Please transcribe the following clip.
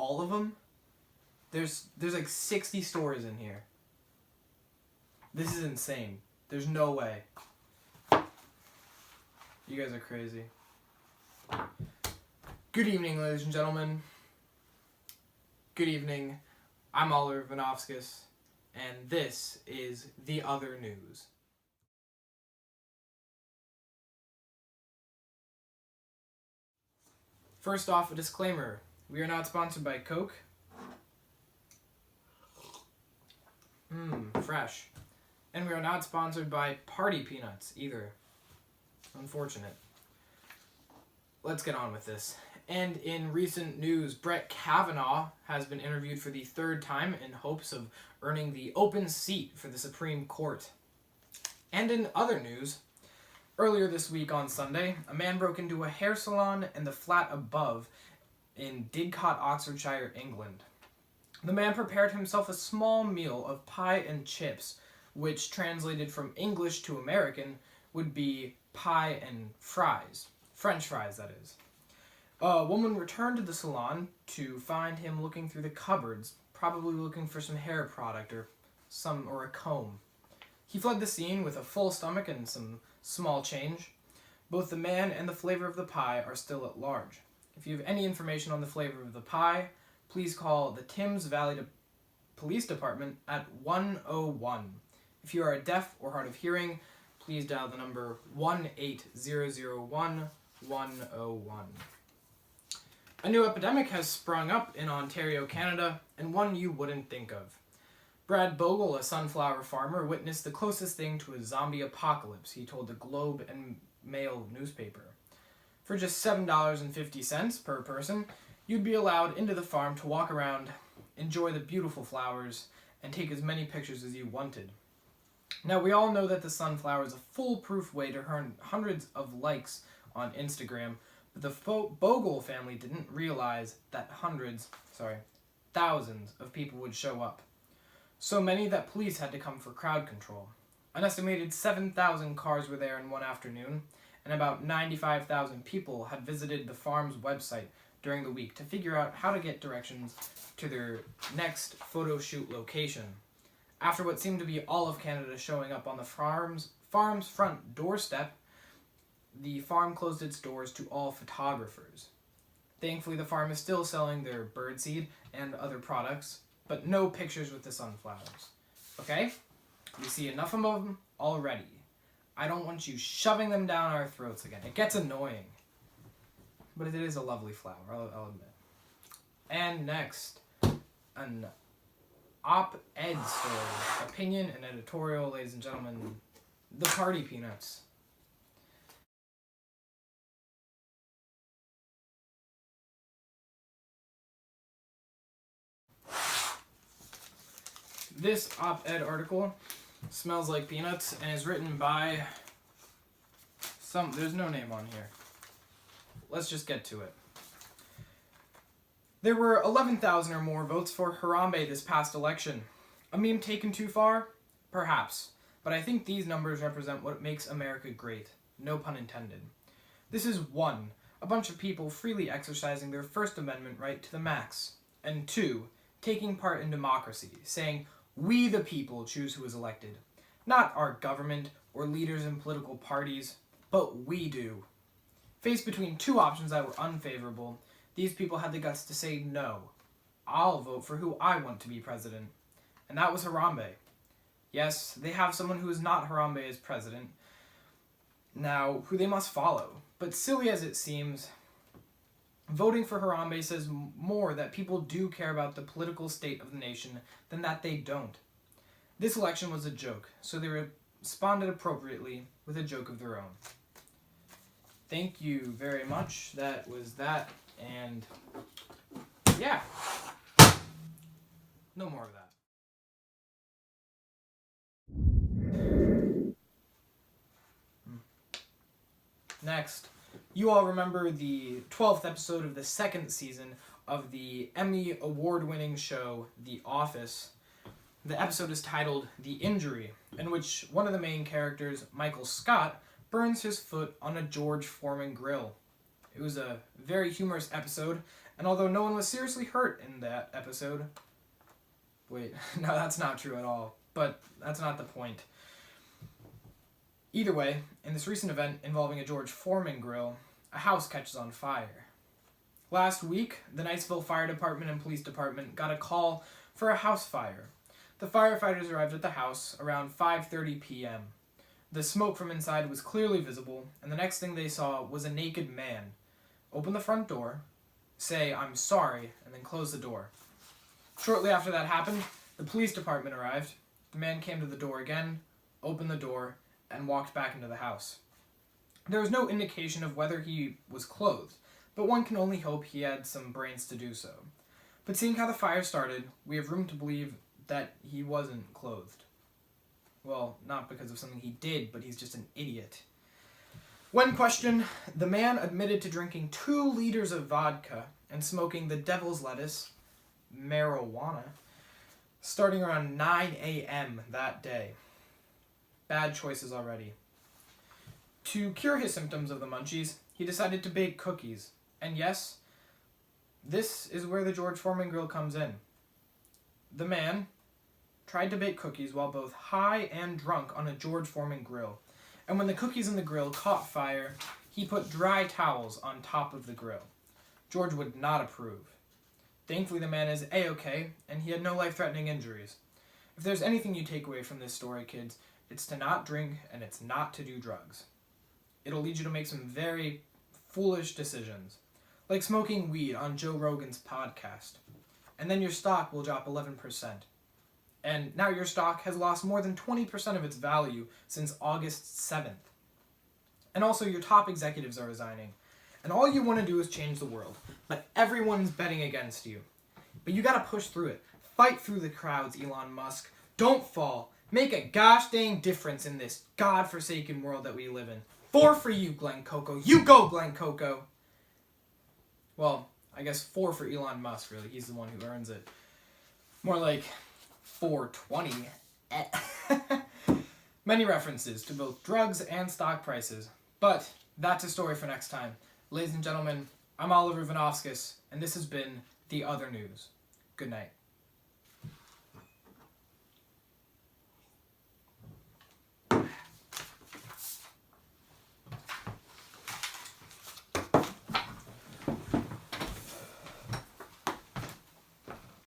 all of them? There's like 60 stores in here. This is insane. There's no way. You guys are crazy. Good evening, ladies and gentlemen. Good evening. I'm Oliver Vanovskis, and this is The Other News. First off, a disclaimer. We are not sponsored by Coke. Fresh. And we are not sponsored by Party Peanuts either. Unfortunate. Let's get on with this. And in recent news, Brett Kavanaugh has been interviewed for the third time in hopes of earning the open seat for the Supreme Court. And in other news, earlier this week on Sunday, a man broke into a hair salon and the flat above in Didcot, Oxfordshire, England. The man prepared himself a small meal of pie and chips, which translated from English to American would be pie and fries. French fries, that is. A woman returned to the salon to find him looking through the cupboards, probably looking for some hair product or a comb. He fled the scene with a full stomach and some small change. Both the man and the flavor of the pie are still at large. If you have any information on the flavor of the pie, please call the Thames Valley Police Department at 101. If you are deaf or hard of hearing, please dial the number 1-8001-101. A new epidemic has sprung up in Ontario, Canada, and one you wouldn't think of. Brad Bogle, a sunflower farmer, witnessed the closest thing to a zombie apocalypse, he told the Globe and Mail newspaper. For just $7.50 per person, you'd be allowed into the farm to walk around, enjoy the beautiful flowers, and take as many pictures as you wanted. Now, we all know that the sunflower is a foolproof way to earn hundreds of likes on Instagram, but the Bogle family didn't realize that thousands of people would show up. So many that police had to come for crowd control. An estimated 7,000 cars were there in one afternoon, and about 95,000 people had visited the farm's website during the week to figure out how to get directions to their next photo shoot location. After what seemed to be all of Canada showing up on the farm's front doorstep, the farm closed its doors to all photographers. Thankfully, the farm is still selling their birdseed and other products, but no pictures with the sunflowers. Okay? We see enough of them already. I don't want you shoving them down our throats again. It gets annoying. But it is a lovely flower, I'll admit. And next, an op-ed story. Opinion and editorial, ladies and gentlemen. The Party Peanuts. This op-ed article smells like peanuts and is written by there's no name on here. Let's just get to it. There were 11,000 or more votes for Harambe this past election. A meme taken too far? Perhaps. But I think these numbers represent what makes America great. No pun intended. This is 1, a bunch of people freely exercising their First Amendment right to the max. And 2, taking part in democracy, saying, we the people choose who is elected. Not our government or leaders in political parties, but we do. Faced between 2 options that were unfavorable, these people had the guts to say no. I'll vote for who I want to be president. And that was Harambe. Yes, they have someone who is not Harambe as president, now who they must follow. But silly as it seems, voting for Harambe says more that people do care about the political state of the nation than that they don't. This election was a joke, so they responded appropriately with a joke of their own. Thank you very much. That was that, and yeah, no more of that. Next, you all remember the 12th episode of the 2nd season of the Emmy award-winning show The Office. The episode is titled The Injury, in which one of the main characters, Michael Scott, burns his foot on a George Foreman grill. It was a very humorous episode, And although no one was seriously hurt in that episode... Wait, no, that's not true at all. But that's not the point. Either way, in this recent event involving a George Foreman grill, a house catches on fire. Last week, the Niceville Fire Department and Police Department got a call for a house fire. The firefighters arrived at the house around 5:30 p.m. The smoke from inside was clearly visible, and the next thing they saw was a naked man open the front door, say, "I'm sorry," and then close the door. Shortly after that happened, the police department arrived. The man came to the door again, opened the door, and walked back into the house. There was no indication of whether he was clothed, but one can only hope he had some brains to do so. But seeing how the fire started, we have room to believe that he wasn't clothed. Well, not because of something he did, but he's just an idiot. When questioned, the man admitted to drinking 2 liters of vodka and smoking the devil's lettuce, marijuana, starting around 9 a.m. that day. Bad choices already. To cure his symptoms of the munchies, he decided to bake cookies. And yes, this is where the George Foreman grill comes in. The man tried to bake cookies while both high and drunk on a George Foreman grill. And when the cookies in the grill caught fire, he put dry towels on top of the grill. George would not approve. Thankfully, the man is A-okay, and he had no life-threatening injuries. If there's anything you take away from this story, kids, it's to not drink and it's not to do drugs. It'll lead you to make some very foolish decisions, like smoking weed on Joe Rogan's podcast. And then your stock will drop 11%. And now your stock has lost more than 20% of its value since August 7th. And also your top executives are resigning. And all you want to do is change the world. But everyone's betting against you. But you gotta push through it. Fight through the crowds, Elon Musk. Don't fall. Make a gosh dang difference in this godforsaken world that we live in. 4 for you, Glenn Coco. You go, Glenn Coco. Well, I guess 4 for Elon Musk, really. He's the one who earns it. More like 420. Many references to both drugs and stock prices. But that's a story for next time. Ladies and gentlemen, I'm Oliver Vanovskis, and this has been The Other News. Good night.